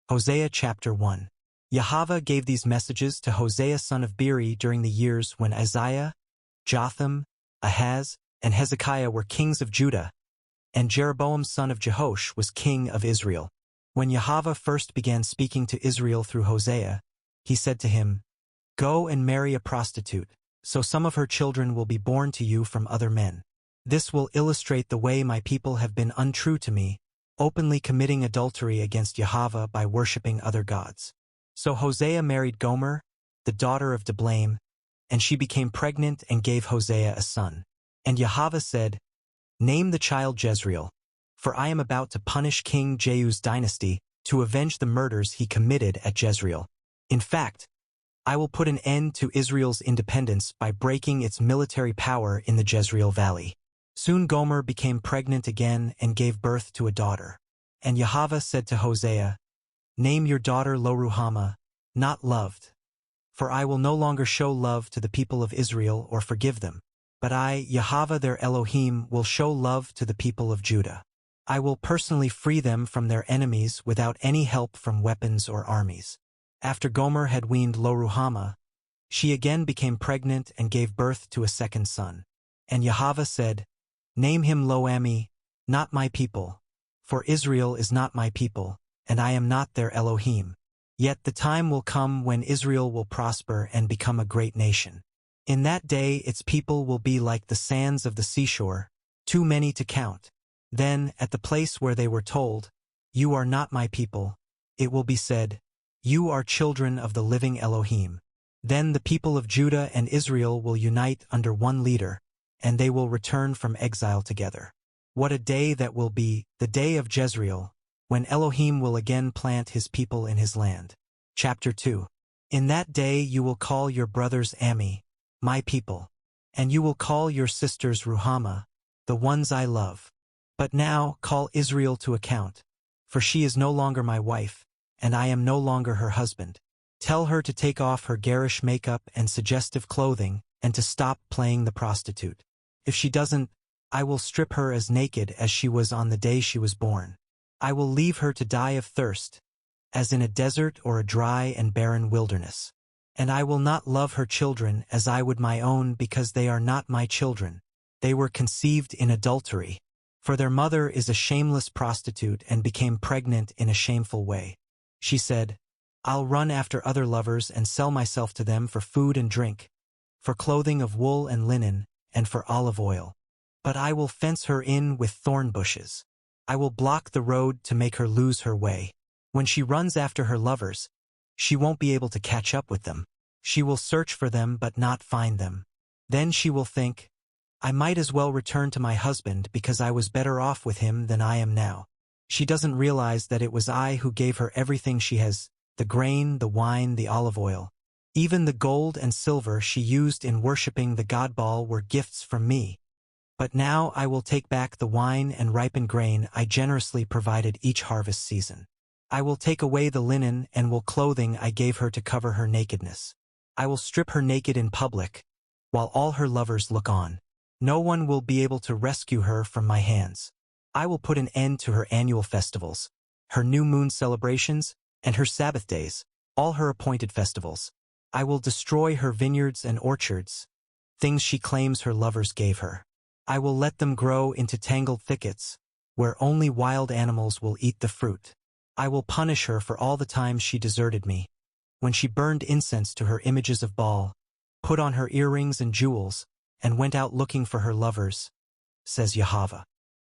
Hosea chapter 1. Yahweh gave these messages to Hosea son of Beeri during the years when Uzziah, Jotham, Ahaz, and Hezekiah were kings of Judah, and Jeroboam son of Jehoash was king of Israel. When Yahweh first began speaking to Israel through Hosea, he said to him, "Go and marry a prostitute, so some of her children will be born to you from other men. This will illustrate the way my people have been untrue to me, openly committing adultery against Yahweh by worshipping other gods." So Hosea married Gomer, the daughter of Diblaim, and she became pregnant and gave Hosea a son. And Yahweh said, "Name the child Jezreel, for I am about to punish King Jehu's dynasty to avenge the murders he committed at Jezreel. In fact, I will put an end to Israel's independence by breaking its military power in the Jezreel Valley." Soon Gomer became pregnant again and gave birth to a daughter. And Yahweh said to Hosea, "Name your daughter Loruhamah, not loved, for I will no longer show love to the people of Israel or forgive them. But I, Yahweh their Elohim, will show love to the people of Judah. I will personally free them from their enemies without any help from weapons or armies." After Gomer had weaned Loruhamah, she again became pregnant and gave birth to a second son. And Yahweh said, "Name him Lo-Ammi, not my people, for Israel is not my people, and I am not their Elohim. Yet the time will come when Israel will prosper and become a great nation. In that day its people will be like the sands of the seashore, too many to count. Then, at the place where they were told, 'You are not my people,' it will be said, 'You are children of the living Elohim.' Then the people of Judah and Israel will unite under one leader, and they will return from exile together. What a day that will be, the day of Jezreel, when Elohim will again plant his people in his land." Chapter 2. In that day you will call your brothers Ammi, my people, and you will call your sisters Ruhamah, the ones I love. But now call Israel to account, for she is no longer my wife, and I am no longer her husband. Tell her to take off her garish makeup and suggestive clothing, and to stop playing the prostitute. If she doesn't, I will strip her as naked as she was on the day she was born. I will leave her to die of thirst, as in a desert or a dry and barren wilderness. And I will not love her children as I would my own, because they are not my children. They were conceived in adultery. For their mother is a shameless prostitute and became pregnant in a shameful way. She said, "I'll run after other lovers and sell myself to them for food and drink, for clothing of wool and linen, and for olive oil. But I will fence her in with thorn bushes. I will block the road to make her lose her way. When she runs after her lovers, she won't be able to catch up with them. She will search for them but not find them. Then she will think, 'I might as well return to my husband because I was better off with him than I am now.' She doesn't realize that it was I who gave her everything she has, the grain, the wine, the olive oil. Even the gold and silver she used in worshipping the god Baal were gifts from me. But now I will take back the wine and ripened grain I generously provided each harvest season. I will take away the linen and wool clothing I gave her to cover her nakedness. I will strip her naked in public, while all her lovers look on. No one will be able to rescue her from my hands. I will put an end to her annual festivals, her new moon celebrations, and her Sabbath days, all her appointed festivals. I will destroy her vineyards and orchards, things she claims her lovers gave her. I will let them grow into tangled thickets, where only wild animals will eat the fruit. I will punish her for all the times she deserted me, when she burned incense to her images of Baal, put on her earrings and jewels, and went out looking for her lovers, says Yahweh.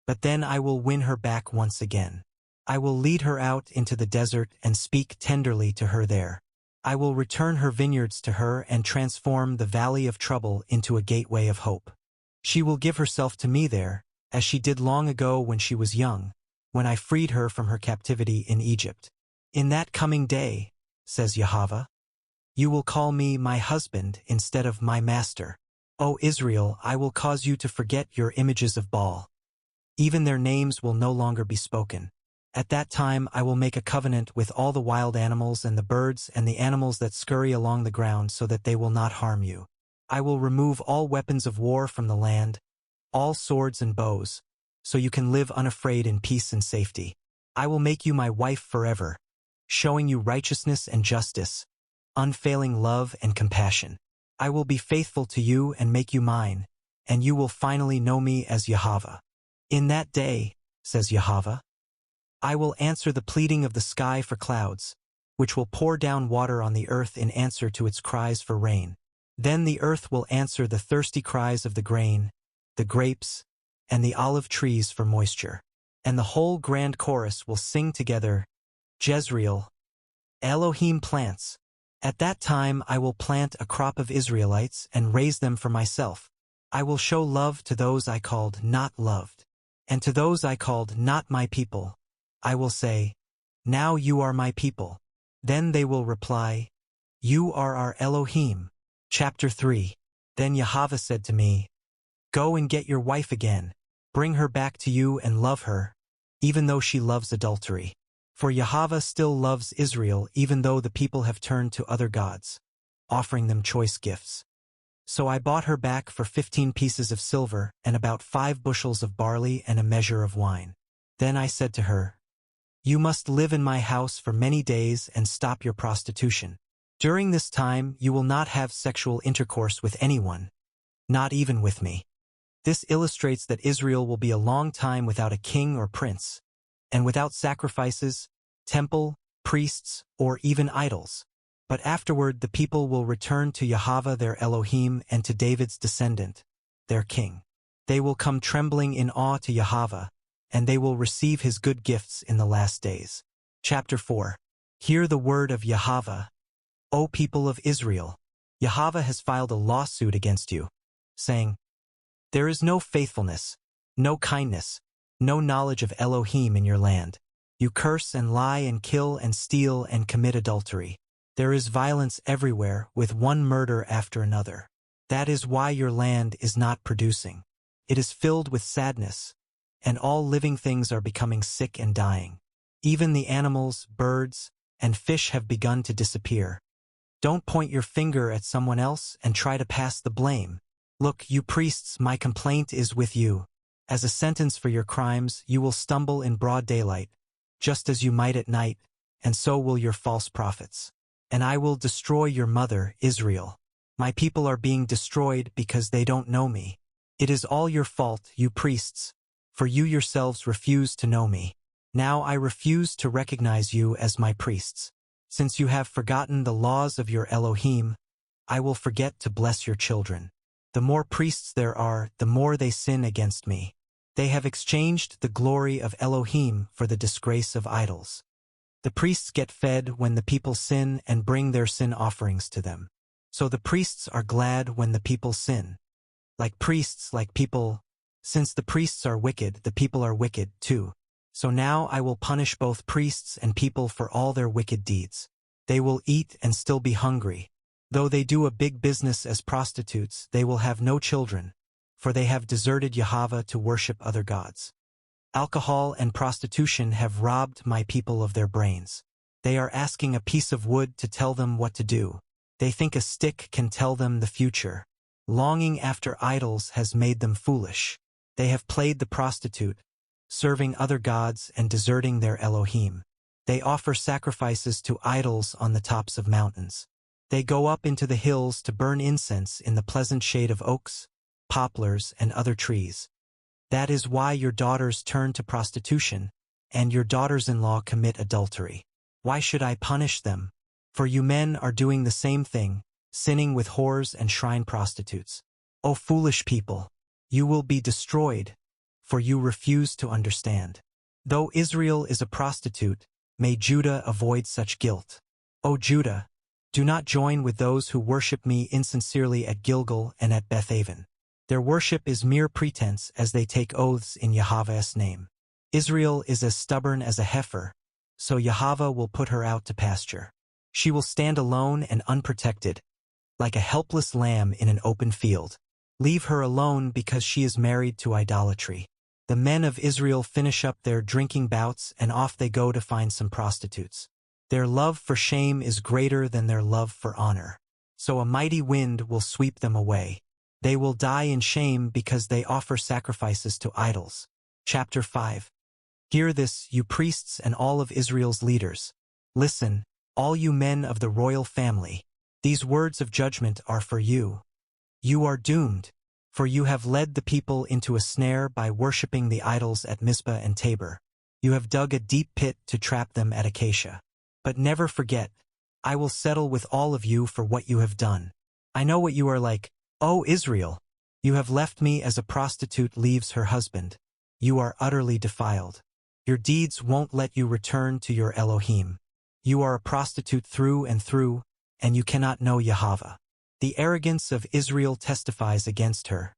But then I will win her back once again. I will lead her out into the desert and speak tenderly to her there. I will return her vineyards to her and transform the valley of trouble into a gateway of hope. She will give herself to me there, as she did long ago when she was young, when I freed her from her captivity in Egypt. In that coming day, says Yahweh, you will call me my husband instead of my master. O Israel, I will cause you to forget your images of Baal. Even their names will no longer be spoken. At that time I will make a covenant with all the wild animals and the birds and the animals that scurry along the ground so that they will not harm you. I will remove all weapons of war from the land, all swords and bows, so you can live unafraid in peace and safety. I will make you my wife forever, showing you righteousness and justice, unfailing love and compassion. I will be faithful to you and make you mine, and you will finally know me as Yahweh. In that day, says Yahweh, I will answer the pleading of the sky for clouds, which will pour down water on the earth in answer to its cries for rain. Then the earth will answer the thirsty cries of the grain, the grapes, and the olive trees for moisture. And the whole grand chorus will sing together, Jezreel, Elohim plants. At that time I will plant a crop of Israelites and raise them for myself. I will show love to those I called not loved, and to those I called not my people. I will say, now you are my people. Then they will reply, you are our Elohim. Chapter 3. Then Yahweh said to me, go and get your wife again. Bring her back to you and love her, even though she loves adultery. For Yahweh still loves Israel even though the people have turned to other gods, offering them choice gifts. So I bought her back for 15 pieces of silver and about 5 bushels of barley and a measure of wine. Then I said to her, you must live in my house for many days and stop your prostitution. During this time you will not have sexual intercourse with anyone, not even with me. This illustrates that Israel will be a long time without a king or prince, and without sacrifices, temple, priests, or even idols. But afterward the people will return to Yahweh their Elohim and to David's descendant, their king. They will come trembling in awe to Yahweh, and they will receive his good gifts in the last days. Chapter 4. Hear the word of Yahweh, O people of Israel. Yahweh has filed a lawsuit against you, saying, there is no faithfulness, no kindness, no knowledge of Elohim in your land. You curse and lie and kill and steal and commit adultery. There is violence everywhere, with one murder after another. That is why your land is not producing. It is filled with sadness, and all living things are becoming sick and dying. Even the animals, birds, and fish have begun to disappear. Don't point your finger at someone else and try to pass the blame. Look, you priests, my complaint is with you. As a sentence for your crimes, you will stumble in broad daylight, just as you might at night, and so will your false prophets. And I will destroy your mother, Israel. My people are being destroyed because they don't know me. It is all your fault, you priests, for you yourselves refuse to know me. Now I refuse to recognize you as my priests. Since you have forgotten the laws of your Elohim, I will forget to bless your children. The more priests there are, the more they sin against me. They have exchanged the glory of Elohim for the disgrace of idols. The priests get fed when the people sin and bring their sin offerings to them. So the priests are glad when the people sin. Like priests, like people, since the priests are wicked, the people are wicked too. So now I will punish both priests and people for all their wicked deeds. They will eat and still be hungry. Though they do a big business as prostitutes, they will have no children, for they have deserted Yahweh to worship other gods. Alcohol and prostitution have robbed my people of their brains. They are asking a piece of wood to tell them what to do. They think a stick can tell them the future. Longing after idols has made them foolish. They have played the prostitute, serving other gods and deserting their Elohim. They offer sacrifices to idols on the tops of mountains. They go up into the hills to burn incense in the pleasant shade of oaks, poplars, and other trees. That is why your daughters turn to prostitution, and your daughters-in-law commit adultery. Why should I punish them? For you men are doing the same thing, sinning with whores and shrine prostitutes. O foolish people, you will be destroyed, for you refuse to understand. Though Israel is a prostitute, may Judah avoid such guilt. O Judah, do not join with those who worship me insincerely at Gilgal and at Bethaven. Their worship is mere pretense as they take oaths in Yahweh's name. Israel is as stubborn as a heifer, so Yahweh will put her out to pasture. She will stand alone and unprotected, like a helpless lamb in an open field. Leave her alone because she is married to idolatry. The men of Israel finish up their drinking bouts and off they go to find some prostitutes. Their love for shame is greater than their love for honor. So a mighty wind will sweep them away. They will die in shame because they offer sacrifices to idols. Chapter 5. Hear this, you priests and all of Israel's leaders. Listen, all you men of the royal family. These words of judgment are for you. You are doomed, for you have led the people into a snare by worshipping the idols at Mizpah and Tabor. You have dug a deep pit to trap them at Acacia. But never forget, I will settle with all of you for what you have done. I know what you are like, O Israel. You have left me as a prostitute leaves her husband. You are utterly defiled. Your deeds won't let you return to your Elohim. You are a prostitute through and through, and you cannot know Yahweh. The arrogance of Israel testifies against her.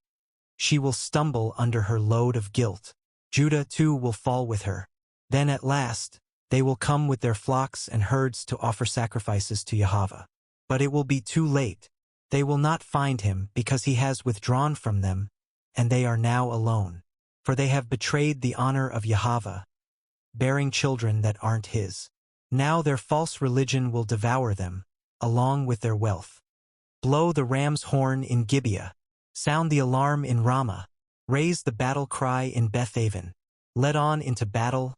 She will stumble under her load of guilt. Judah too will fall with her. Then at last, they will come with their flocks and herds to offer sacrifices to Yahweh. But it will be too late. They will not find him because he has withdrawn from them, and they are now alone. For they have betrayed the honor of Yahweh, bearing children that aren't his. Now their false religion will devour them, along with their wealth. Blow the ram's horn in Gibeah. Sound the alarm in Ramah. Raise the battle cry in Bethaven. Let on into battle,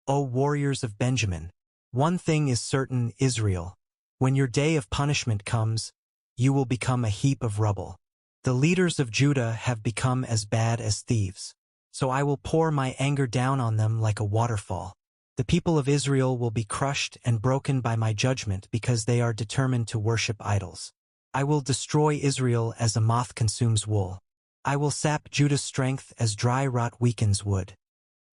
O warriors of Benjamin. One thing is certain, Israel. When your day of punishment comes, you will become a heap of rubble. The leaders of Judah have become as bad as thieves. So I will pour my anger down on them like a waterfall. The people of Israel will be crushed and broken by my judgment because they are determined to worship idols. I will destroy Israel as a moth consumes wool. I will sap Judah's strength as dry rot weakens wood.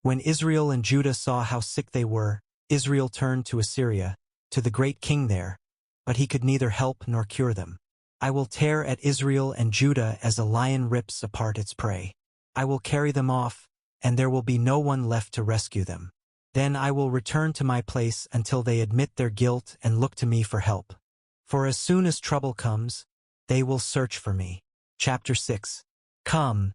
When Israel and Judah saw how sick they were, Israel turned to Assyria, to the great king there, but he could neither help nor cure them. I will tear at Israel and Judah as a lion rips apart its prey. I will carry them off, and there will be no one left to rescue them. Then I will return to my place until they admit their guilt and look to me for help. For as soon as trouble comes, they will search for me. Chapter 6. Come,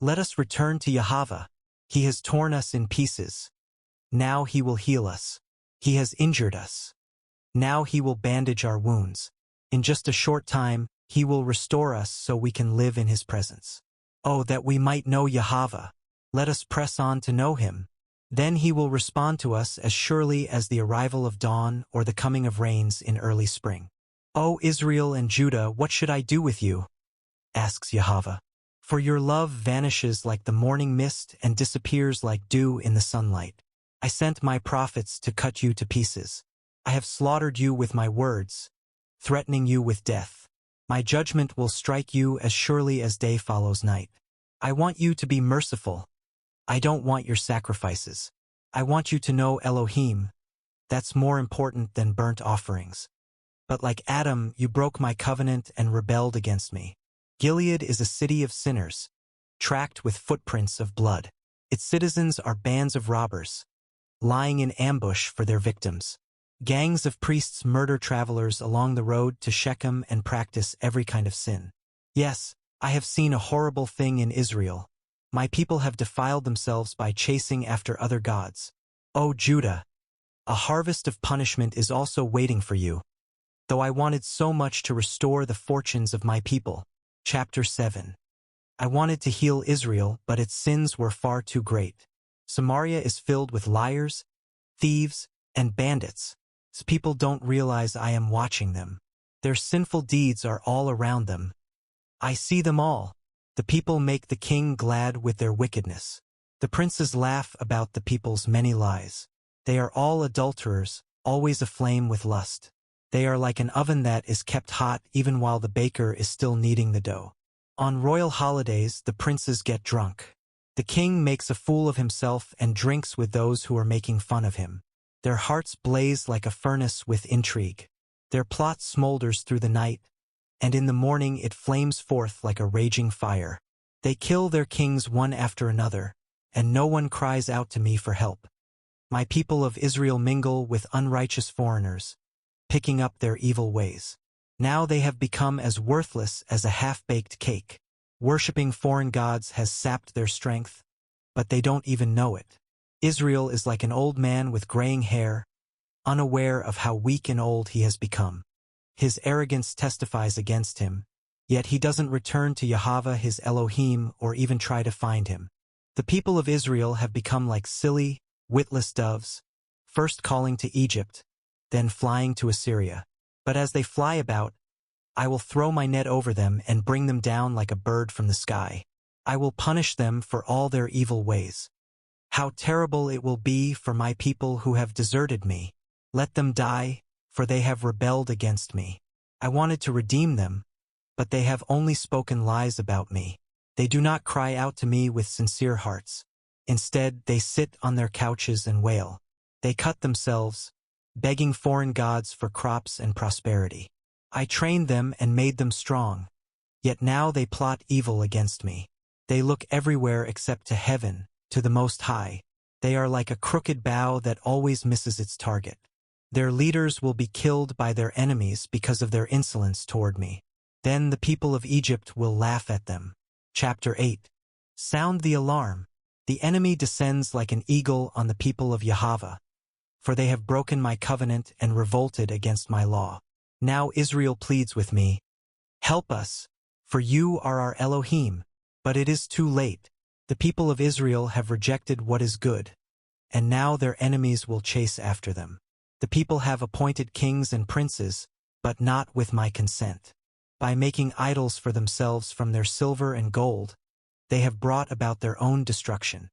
let us return to Yahweh. He has torn us in pieces. Now he will heal us. He has injured us. Now he will bandage our wounds. In just a short time, he will restore us so we can live in his presence. Oh, that we might know Yahweh. Let us press on to know him. Then he will respond to us as surely as the arrival of dawn or the coming of rains in early spring. O Israel and Judah, what should I do with you? Asks Yahweh. For your love vanishes like the morning mist and disappears like dew in the sunlight. I sent my prophets to cut you to pieces. I have slaughtered you with my words, threatening you with death. My judgment will strike you as surely as day follows night. I want you to be merciful. I don't want your sacrifices. I want you to know Elohim. That's more important than burnt offerings. But like Adam, you broke my covenant and rebelled against me. Gilead is a city of sinners, tracked with footprints of blood. Its citizens are bands of robbers, lying in ambush for their victims. Gangs of priests murder travelers along the road to Shechem and practice every kind of sin. Yes, I have seen a horrible thing in Israel. My people have defiled themselves by chasing after other gods. O Judah, a harvest of punishment is also waiting for you, though I wanted so much to restore the fortunes of my people. Chapter 7. I wanted to heal Israel, but its sins were far too great. Samaria is filled with liars, thieves, and bandits. People don't realize I am watching them. Their sinful deeds are all around them. I see them all. The people make the king glad with their wickedness. The princes laugh about the people's many lies. They are all adulterers, always aflame with lust. They are like an oven that is kept hot even while the baker is still kneading the dough. On royal holidays, the princes get drunk. The king makes a fool of himself and drinks with those who are making fun of him. Their hearts blaze like a furnace with intrigue. Their plot smolders through the night, and in the morning it flames forth like a raging fire. They kill their kings one after another, and no one cries out to me for help. My people of Israel mingle with unrighteous foreigners, picking up their evil ways. Now they have become as worthless as a half-baked cake. Worshipping foreign gods has sapped their strength, but they don't even know it. Israel is like an old man with graying hair, unaware of how weak and old he has become. His arrogance testifies against him, yet he doesn't return to Yahweh his Elohim or even try to find him. The people of Israel have become like silly, witless doves, first calling to Egypt, then flying to Assyria. But as they fly about, I will throw my net over them and bring them down like a bird from the sky. I will punish them for all their evil ways. How terrible it will be for my people who have deserted me. Let them die, for they have rebelled against me. I wanted to redeem them, but they have only spoken lies about me. They do not cry out to me with sincere hearts. Instead, they sit on their couches and wail. They cut themselves, begging foreign gods for crops and prosperity. I trained them and made them strong, yet now they plot evil against me. They look everywhere except to heaven, to the Most High. They are like a crooked bow that always misses its target. Their leaders will be killed by their enemies because of their insolence toward me. Then the people of Egypt will laugh at them. Chapter 8. Sound the alarm. The enemy descends like an eagle on the people of Yahweh, for they have broken my covenant and revolted against my law. Now Israel pleads with me, help us, for you are our Elohim. But it is too late. The people of Israel have rejected what is good, and now their enemies will chase after them. The people have appointed kings and princes, but not with my consent. By making idols for themselves from their silver and gold, they have brought about their own destruction.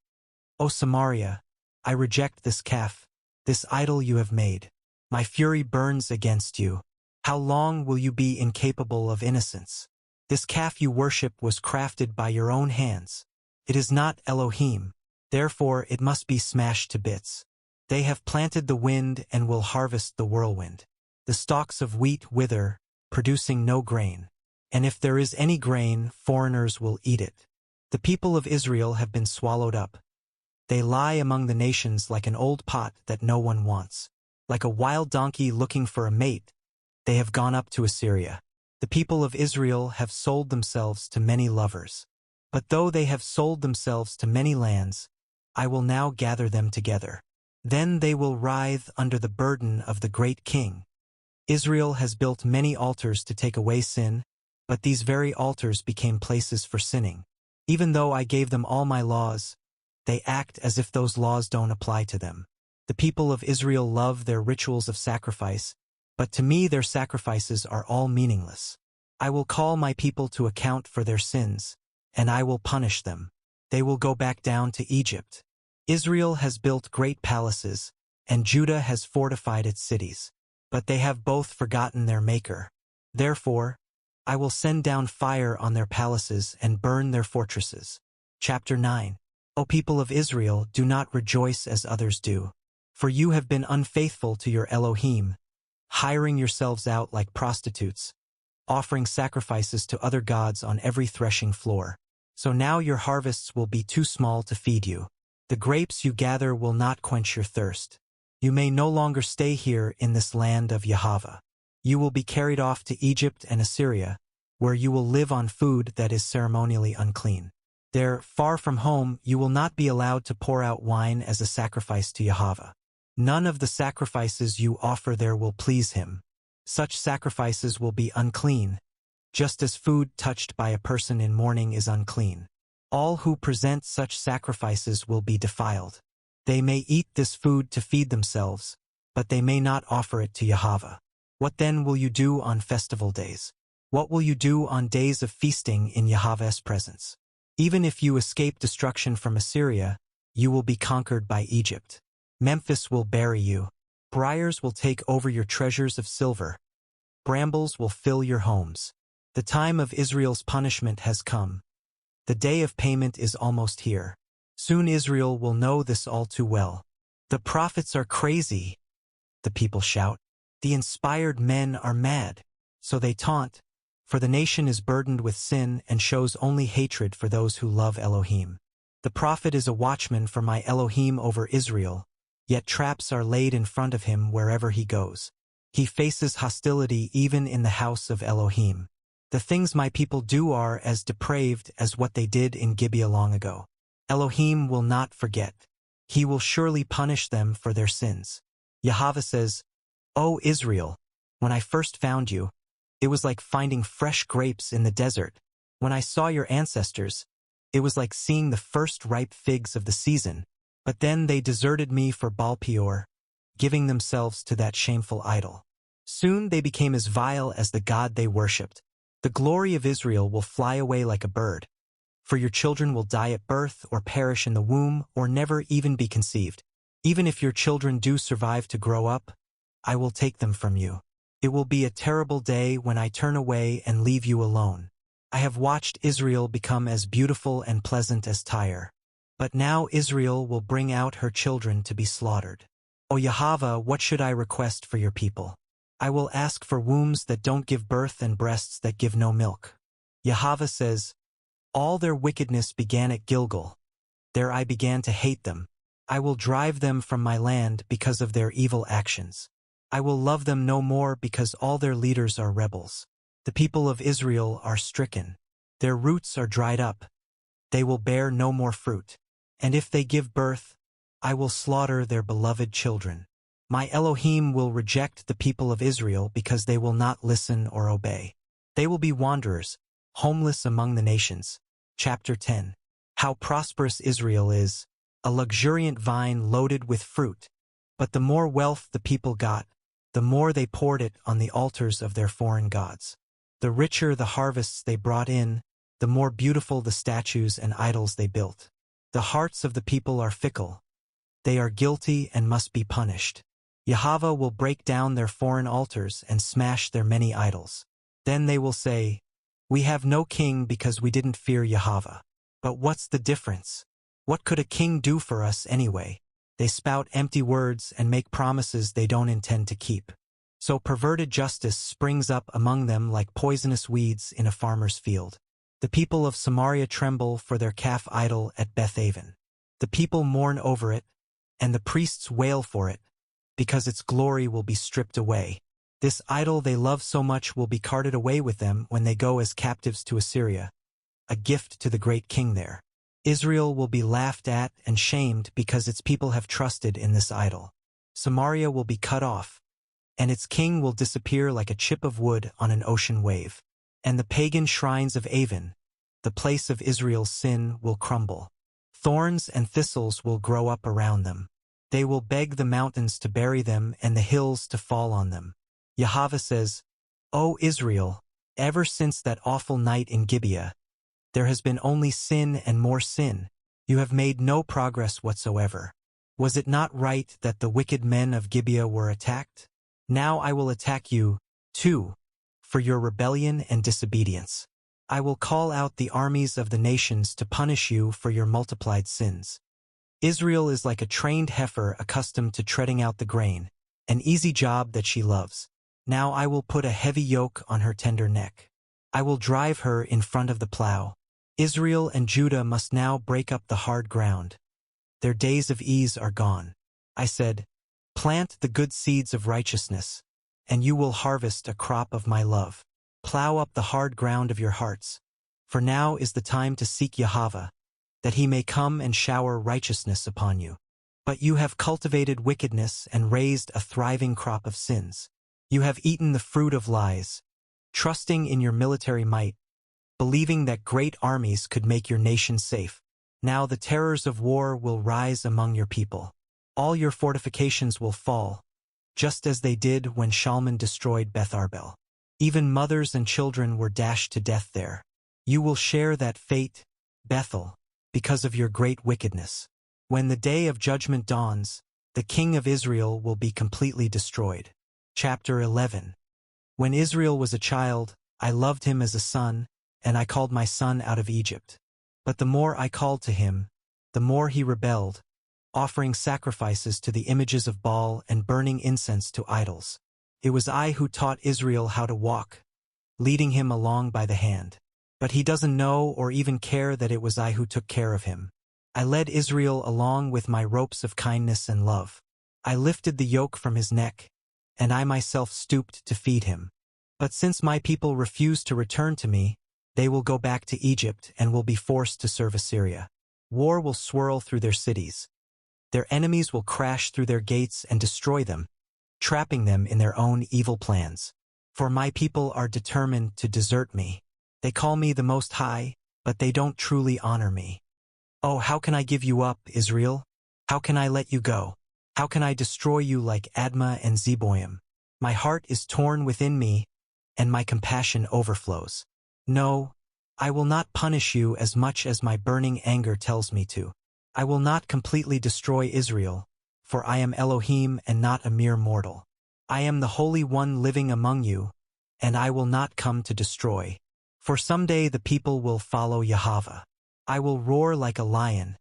O Samaria, I reject this calf, this idol you have made. My fury burns against you. How long will you be incapable of innocence? This calf you worship was crafted by your own hands. It is not Elohim, therefore it must be smashed to bits. They have planted the wind and will harvest the whirlwind. The stalks of wheat wither, producing no grain. And if there is any grain, foreigners will eat it. The people of Israel have been swallowed up. They lie among the nations like an old pot that no one wants. Like a wild donkey looking for a mate, they have gone up to Assyria. The people of Israel have sold themselves to many lovers. But though they have sold themselves to many lands, I will now gather them together. Then they will writhe under the burden of the great king. Israel has built many altars to take away sin, but these very altars became places for sinning. Even though I gave them all my laws, they act as if those laws don't apply to them. The people of Israel love their rituals of sacrifice, but to me their sacrifices are all meaningless. I will call my people to account for their sins, and I will punish them. They will go back down to Egypt. Israel has built great palaces, and Judah has fortified its cities. But they have both forgotten their Maker. Therefore, I will send down fire on their palaces and burn their fortresses. Chapter 9. O people of Israel, do not rejoice as others do. For you have been unfaithful to your Elohim, hiring yourselves out like prostitutes, offering sacrifices to other gods on every threshing floor. So now your harvests will be too small to feed you. The grapes you gather will not quench your thirst. You may no longer stay here in this land of Yahweh. You will be carried off to Egypt and Assyria, where you will live on food that is ceremonially unclean. There, far from home, you will not be allowed to pour out wine as a sacrifice to Yahweh. None of the sacrifices you offer there will please him. Such sacrifices will be unclean, just as food touched by a person in mourning is unclean. All who present such sacrifices will be defiled. They may eat this food to feed themselves, but they may not offer it to Yahweh. What then will you do on festival days? What will you do on days of feasting in Yahweh's presence? Even if you escape destruction from Assyria, you will be conquered by Egypt. Memphis will bury you. Briars will take over your treasures of silver. Brambles will fill your homes. The time of Israel's punishment has come. The day of payment is almost here. Soon Israel will know this all too well. The prophets are crazy, the people shout. The inspired men are mad, so they taunt. For the nation is burdened with sin and shows only hatred for those who love Elohim. The prophet is a watchman for my Elohim over Israel, yet traps are laid in front of him wherever he goes. He faces hostility even in the house of Elohim. The things my people do are as depraved as what they did in Gibeah long ago. Elohim will not forget. He will surely punish them for their sins. Yahweh says, O Israel, when I first found you, it was like finding fresh grapes in the desert. When I saw your ancestors, it was like seeing the first ripe figs of the season. But then they deserted me for Baal Peor. giving themselves to that shameful idol. Soon they became as vile as the God they worshipped. The glory of Israel will fly away like a bird, for your children will die at birth or perish in the womb or never even be conceived. Even if your children do survive to grow up, I will take them from you. It will be a terrible day when I turn away and leave you alone. I have watched Israel become as beautiful and pleasant as Tyre. But now Israel will bring out her children to be slaughtered. O Yahweh, what should I request for your people? I will ask for wombs that don't give birth and breasts that give no milk. Yahweh says, all their wickedness began at Gilgal. There I began to hate them. I will drive them from my land because of their evil actions. I will love them no more because all their leaders are rebels. The people of Israel are stricken. Their roots are dried up. They will bear no more fruit. And if they give birth, I will slaughter their beloved children. My Elohim will reject the people of Israel because they will not listen or obey. They will be wanderers, homeless among the nations. Chapter 10. How prosperous Israel is, a luxuriant vine loaded with fruit. But the more wealth the people got, the more they poured it on the altars of their foreign gods. The richer the harvests they brought in, the more beautiful the statues and idols they built. The hearts of the people are fickle. They are guilty and must be punished. Yahweh will break down their foreign altars and smash their many idols. Then they will say, we have no king because we didn't fear Yahweh. But what's the difference? What could a king do for us anyway? They spout empty words and make promises they don't intend to keep. So perverted justice springs up among them like poisonous weeds in a farmer's field. The people of Samaria tremble for their calf idol at Bethaven. The people mourn over it, and the priests wail for it, because its glory will be stripped away. This idol they love so much will be carted away with them when they go as captives to Assyria, a gift to the great king there. Israel will be laughed at and shamed because its people have trusted in this idol. Samaria will be cut off, and its king will disappear like a chip of wood on an ocean wave. And the pagan shrines of Avon, the place of Israel's sin, will crumble. Thorns and thistles will grow up around them. They will beg the mountains to bury them and the hills to fall on them. Yahweh says, O Israel, ever since that awful night in Gibeah, there has been only sin and more sin. You have made no progress whatsoever. Was it not right that the wicked men of Gibeah were attacked? Now I will attack you, too, for your rebellion and disobedience. I will call out the armies of the nations to punish you for your multiplied sins. Israel is like a trained heifer accustomed to treading out the grain, an easy job that she loves. Now I will put a heavy yoke on her tender neck. I will drive her in front of the plow. Israel and Judah must now break up the hard ground. Their days of ease are gone. I said, plant the good seeds of righteousness, and you will harvest a crop of my love. Plow up the hard ground of your hearts, for now is the time to seek Yahweh, that he may come and shower righteousness upon you. But you have cultivated wickedness and raised a thriving crop of sins. You have eaten the fruit of lies, trusting in your military might, believing that great armies could make your nation safe. Now the terrors of war will rise among your people. All your fortifications will fall, just as they did when Shalman destroyed Beth Arbel. Even mothers and children were dashed to death there. You will share that fate, Bethel, because of your great wickedness. When the day of judgment dawns, the king of Israel will be completely destroyed. Chapter 11. When Israel was a child, I loved him as a son, and I called my son out of Egypt. But the more I called to him, the more he rebelled, offering sacrifices to the images of Baal and burning incense to idols. It was I who taught Israel how to walk, leading him along by the hand. But he doesn't know or even care that it was I who took care of him. I led Israel along with my ropes of kindness and love. I lifted the yoke from his neck, and I myself stooped to feed him. But since my people refuse to return to me, they will go back to Egypt and will be forced to serve Assyria. War will swirl through their cities. Their enemies will crash through their gates and destroy them, trapping them in their own evil plans. For my people are determined to desert me. They call me the Most High, but they don't truly honor me. Oh, how can I give you up, Israel? How can I let you go? How can I destroy you like Admah and Zeboim? My heart is torn within me, and my compassion overflows. No, I will not punish you as much as my burning anger tells me to. I will not completely destroy Israel, for I am Elohim and not a mere mortal. I am the Holy One living among you, and I will not come to destroy. For someday the people will follow Yahweh. I will roar like a lion,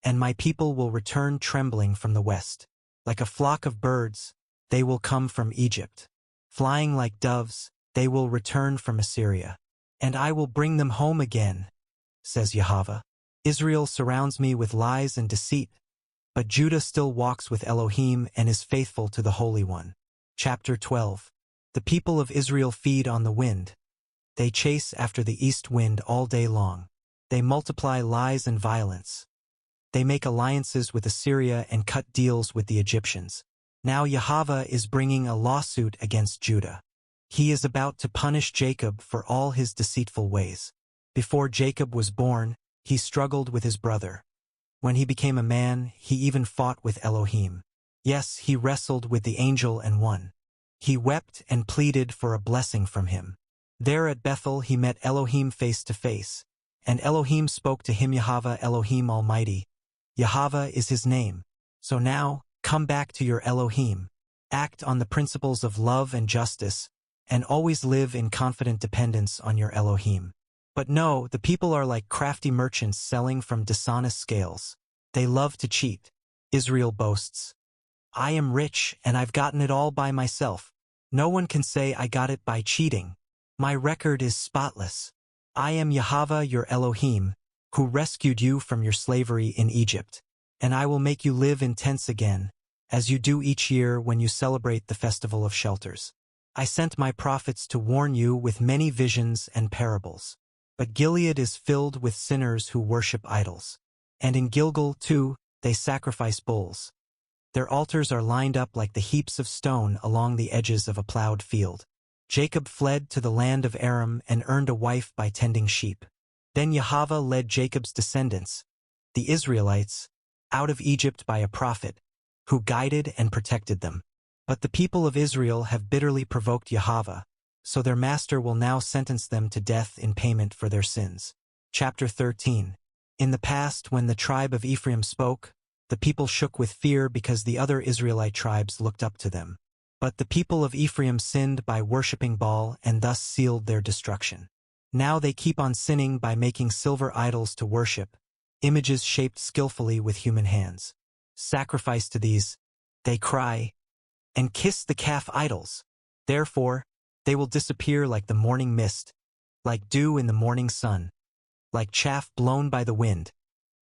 and my people will return trembling from the west. Like a flock of birds, they will come from Egypt. Flying like doves, they will return from Assyria. And I will bring them home again, says Yahweh. Israel surrounds me with lies and deceit, but Judah still walks with Elohim and is faithful to the Holy One. Chapter 12. The people of Israel feed on the wind. They chase after the east wind all day long. They multiply lies and violence. They make alliances with Assyria and cut deals with the Egyptians. Now Yahweh is bringing a lawsuit against Judah. He is about to punish Jacob for all his deceitful ways. Before Jacob was born, he struggled with his brother. When he became a man, he even fought with Elohim. Yes, he wrestled with the angel and won. He wept and pleaded for a blessing from him. There at Bethel he met Elohim face to face, and Elohim spoke to him. Yahweh Elohim Almighty. Yahweh is his name. So now, come back to your Elohim. Act on the principles of love and justice, and always live in confident dependence on your Elohim. But no, the people are like crafty merchants selling from dishonest scales. They love to cheat. Israel boasts, I am rich and I've gotten it all by myself. No one can say I got it by cheating. My record is spotless. I am Yahweh your Elohim, who rescued you from your slavery in Egypt. And I will make you live in tents again, as you do each year when you celebrate the Festival of Shelters. I sent my prophets to warn you with many visions and parables. But Gilead is filled with sinners who worship idols. And in Gilgal, too, they sacrifice bulls. Their altars are lined up like the heaps of stone along the edges of a plowed field. Jacob fled to the land of Aram and earned a wife by tending sheep. Then Yahweh led Jacob's descendants, the Israelites, out of Egypt by a prophet, who guided and protected them. But the people of Israel have bitterly provoked Yahweh, so their master will now sentence them to death in payment for their sins. Chapter 13. In the past, when the tribe of Ephraim spoke, the people shook with fear because the other Israelite tribes looked up to them. But the people of Ephraim sinned by worshipping Baal and thus sealed their destruction. Now they keep on sinning by making silver idols to worship, images shaped skillfully with human hands. Sacrifice to these, they cry, and kiss the calf idols. Therefore, they will disappear like the morning mist, like dew in the morning sun, like chaff blown by the wind,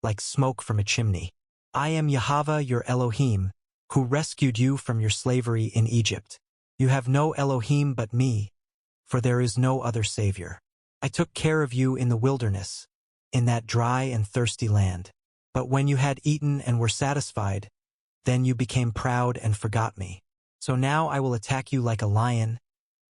like smoke from a chimney. I am Yahweh your Elohim, who rescued you from your slavery in Egypt. You have no Elohim but me, for there is no other Savior. I took care of you in the wilderness, in that dry and thirsty land. But when you had eaten and were satisfied, then you became proud and forgot me. So now I will attack you like a lion,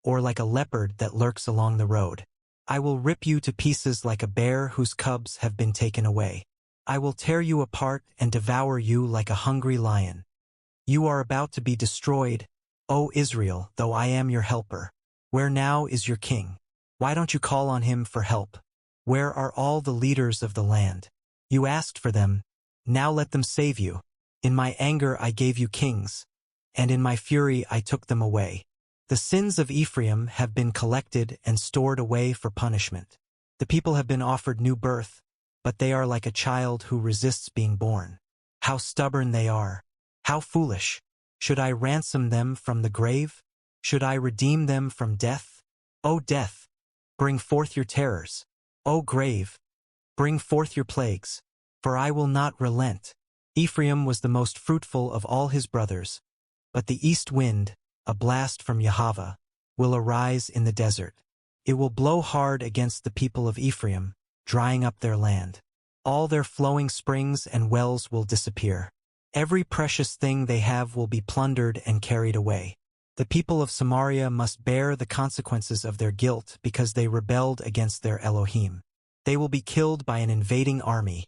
or like a leopard that lurks along the road. I will rip you to pieces like a bear whose cubs have been taken away. I will tear you apart and devour you like a hungry lion. You are about to be destroyed, O Israel, though I am your helper. Where now is your king? Why don't you call on him for help? Where are all the leaders of the land? You asked for them, now let them save you. In my anger I gave you kings, and in my fury I took them away. The sins of Ephraim have been collected and stored away for punishment. The people have been offered new birth, but they are like a child who resists being born. How stubborn they are! How foolish! Should I ransom them from the grave? Should I redeem them from death? O death, bring forth your terrors. O grave, bring forth your plagues, for I will not relent. Ephraim was the most fruitful of all his brothers, but the east wind, a blast from Yahweh, will arise in the desert. It will blow hard against the people of Ephraim, drying up their land. All their flowing springs and wells will disappear. Every precious thing they have will be plundered and carried away. The people of Samaria must bear the consequences of their guilt because they rebelled against their Elohim. They will be killed by an invading army,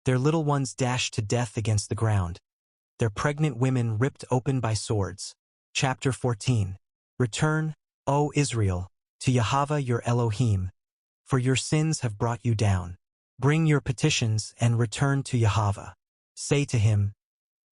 their little ones dashed to death against the ground. their pregnant women ripped open by swords. Chapter 14. Return, O Israel, to Yahweh your Elohim, for your sins have brought you down. Bring your petitions and return to Yahweh. Say to him,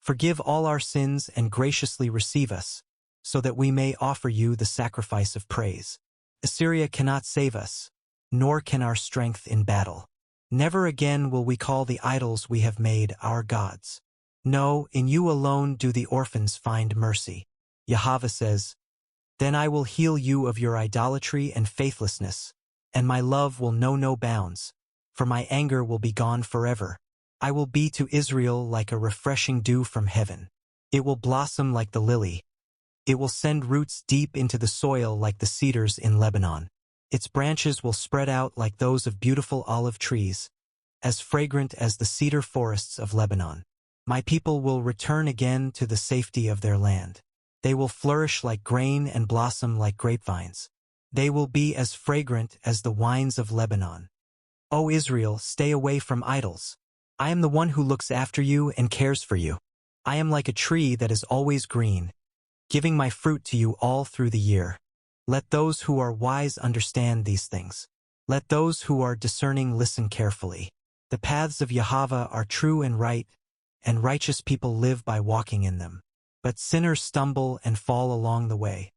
forgive all our sins and graciously receive us, so that we may offer you the sacrifice of praise. Assyria cannot save us, nor can our strength in battle. Never again will we call the idols we have made our gods. No, in you alone do the orphans find mercy. Yahweh says, then I will heal you of your idolatry and faithlessness, and my love will know no bounds, for my anger will be gone forever. I will be to Israel like a refreshing dew from heaven. It will blossom like the lily. It will send roots deep into the soil like the cedars in Lebanon. Its branches will spread out like those of beautiful olive trees, as fragrant as the cedar forests of Lebanon. My people will return again to the safety of their land. They will flourish like grain and blossom like grapevines. They will be as fragrant as the wines of Lebanon. O Israel, stay away from idols. I am the one who looks after you and cares for you. I am like a tree that is always green, giving my fruit to you all through the year. Let those who are wise understand these things. Let those who are discerning listen carefully. The paths of Yahweh are true and right, and righteous people live by walking in them. But sinners stumble and fall along the way.